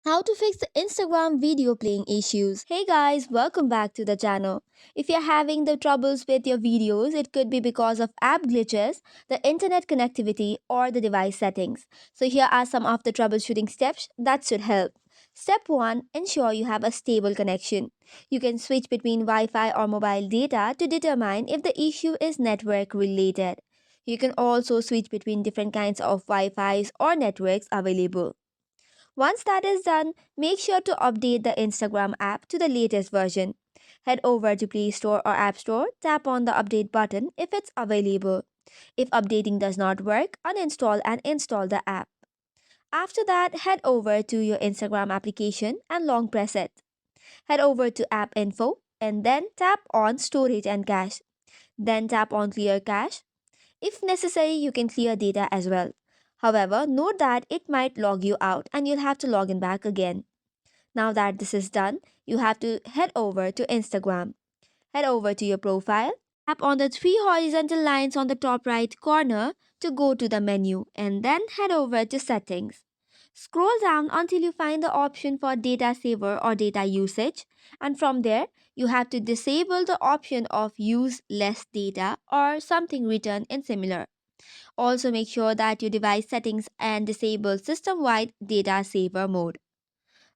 How to fix the Instagram video playing issues. Hey guys, welcome back to the channel. If you're having the troubles with your videos, it could be because of app glitches, the internet connectivity, or the device settings. So here are some of the troubleshooting steps that should help. Step 1. Ensure you have a stable connection. You can switch between Wi-Fi or mobile data to determine if the issue is network related. You can also switch between different kinds of Wi-Fi's or networks available. Once that is done, make sure to update the Instagram app to the latest version. Head over to Play Store or App Store, tap on the update button if it's available. If updating does not work, uninstall and install the app. After that, head over to your Instagram application and long press it. Head over to App Info and then tap on Storage and Cache. Then tap on Clear Cache. If necessary, you can clear data as well. However, note that it might log you out and you'll have to log in back again. Now that this is done, you have to head over to Instagram. Head over to your profile. Tap on the three horizontal lines on the top right corner to go to the menu and then head over to settings. Scroll down until you find the option for data saver or data usage, and from there you have to disable the option of use less data or something written in similar. Also make sure that your device settings and disable system-wide data saver mode.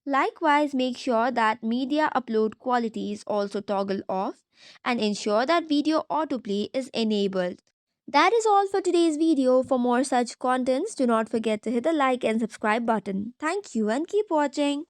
Likewise, make sure that media upload quality is also toggled off and ensure that video autoplay is enabled. That is all for today's video. For more such contents, do not forget to hit the like and subscribe button. Thank you and keep watching.